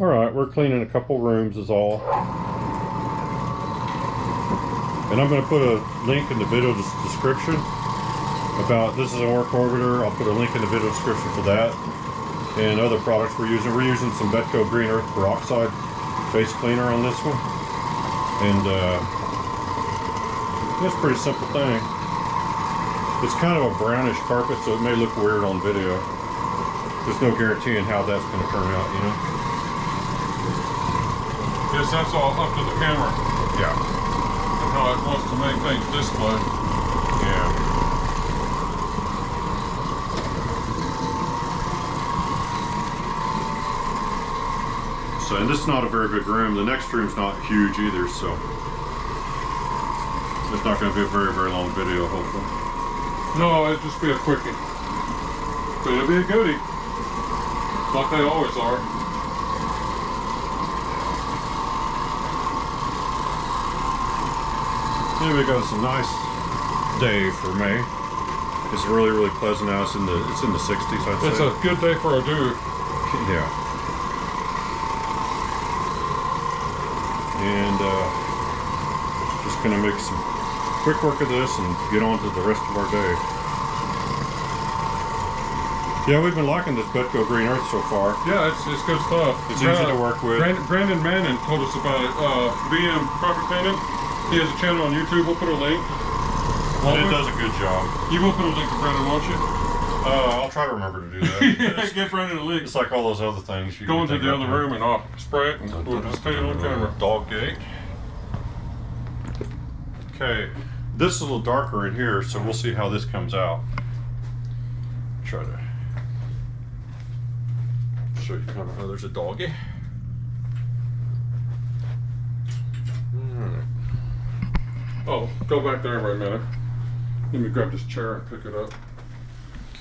All right, we're cleaning a couple rooms is all. And I'm going to put a link in the video description about, this is an Oreck orbiter. I'll put a link in the video description for that and other products we're using. We're using some Betco Green Earth Peroxide face cleaner on this one. And it's a pretty simple thing. It's kind of a brownish carpet, so it may look weird on video. There's no guaranteeing how that's going to turn out, you know? Yes, that's all up to the camera. Yeah. And how it wants to make things display. Yeah. So, and this is not a very big room. The next room's not huge either, so it's not going to be a very, very long video, hopefully. No, it'd just be a quickie. But it'll be a goodie. Like they always are. Here we go. It's a nice day for May. It's really, really pleasant now. It's in the 60s, I'd say. It's a good day for a dude. Yeah. And just gonna make some quick work of this and get on to the rest of our day. Yeah, we've been liking this Betco Green Earth so far. Yeah, it's good stuff. It's easy to work with. Brandon Manning told us about it. BM Carpet Painting. He has a channel on YouTube. We'll put a link. And it does a good job. You will put a link to Brandon, won't you? I'll try to remember to do that. Yeah, give Brandon a link. It's like all those other things. You go into the other room and I'll spray it and we'll just take it on camera. Dog gate. Okay, this is a little darker in here, so we'll see how this comes out. Try to show you kind of how there's a doggy. Alright. Oh, go back there for a minute. Let me grab this chair and pick it up.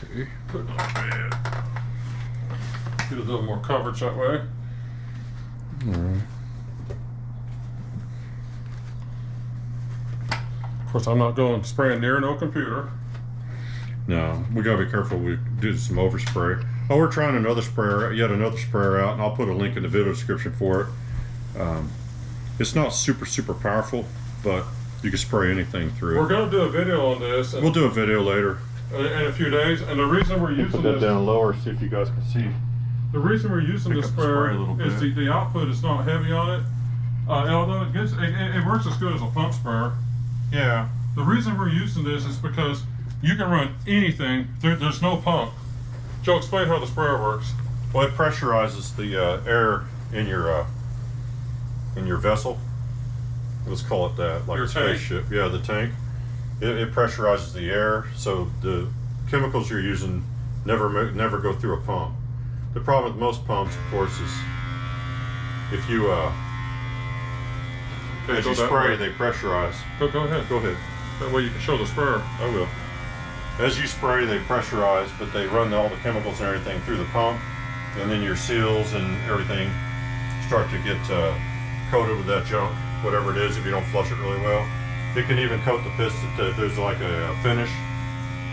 Okay. Put it on bed. Get a little more coverage that way. Alright. Of course, I'm not going spraying near no computer. No, we gotta be careful. We do some overspray. Oh, we're trying another sprayer, yet another sprayer out, and I'll put a link in the video description for it. It's not super powerful, but you can spray anything through it. We're gonna do a video on this. We'll do a video later. In a few days, and the reason we're using Put that this down lower, see if you guys can see. The reason we're using Pick this up the sprayer spray a little is bit. the output is not heavy on it. And although it works as good as a pump sprayer. Yeah. The reason we're using this is because you can run anything. There's no pump. Joe, explain how the sprayer works. Well, it pressurizes the air in your vessel. Let's call it that, like Your a tank. spaceship. Yeah, the tank. It pressurizes the air, so the chemicals you're using never go through a pump. The problem with most pumps, of course, is if you as you spray, they pressurize. Go ahead. Go ahead. That way you can show the sprayer. I will. As you spray, they pressurize, but they run all the chemicals and everything through the pump, and then your seals and everything start to get coated with that junk, whatever it is, if you don't flush it really well. It can even coat the piston. If there's like a finish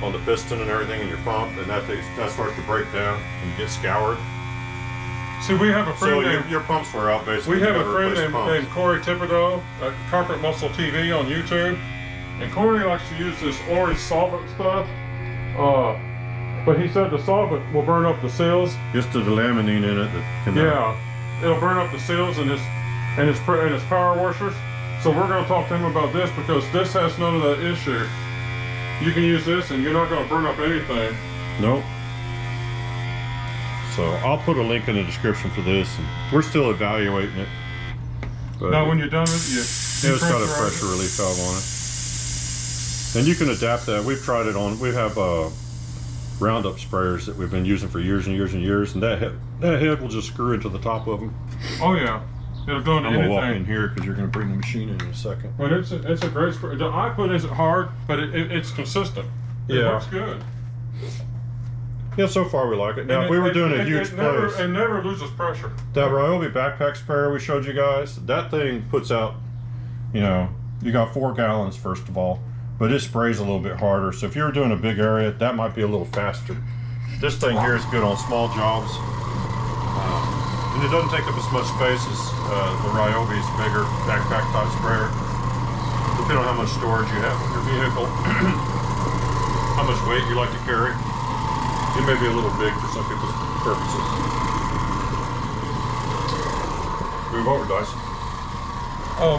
on the piston and everything in your pump, and that starts to break down and get scoured. See, we have a friend So named your pumps wear out basically. we have You a gotta friend replace pumps. named Corey Thibodeau at Carpet Muscle TV on YouTube, and Corey likes to use this orange solvent stuff. But he said the solvent will burn up the seals. Just the laminine in it that can. Yeah, it'll burn up the seals and his power washers. So we're going to talk to him about this because this has none of that issue. You can use this and you're not going to burn up anything. Nope. So I'll put a link in the description for this, and we're still evaluating it. But Now, when you're done with it, it's got a pressure relief valve on it, and you can adapt that. We've tried it on. We have Roundup sprayers that we've been using for years and years and years, and that head will just screw into the top of them. Oh yeah, it'll go into I'm gonna walk in anything. here because you're gonna bring the machine in a second. But it's a great spray. The output isn't hard, but it's consistent. It Yeah. works good. Yeah, so far we like it. Now, if we were doing a huge place, it never loses pressure. that Ryobi backpack sprayer we showed you guys, that thing puts out, you know, you got 4 gallons first of all, but it sprays a little bit harder. So if you're doing a big area, that might be a little faster. This thing here is good on small jobs. And it doesn't take up as much space as the Ryobi's bigger backpack type sprayer. Depending on how much storage you have in your vehicle, how much weight you like to carry. It may be a little big for some people's purposes. Move over, Dyson.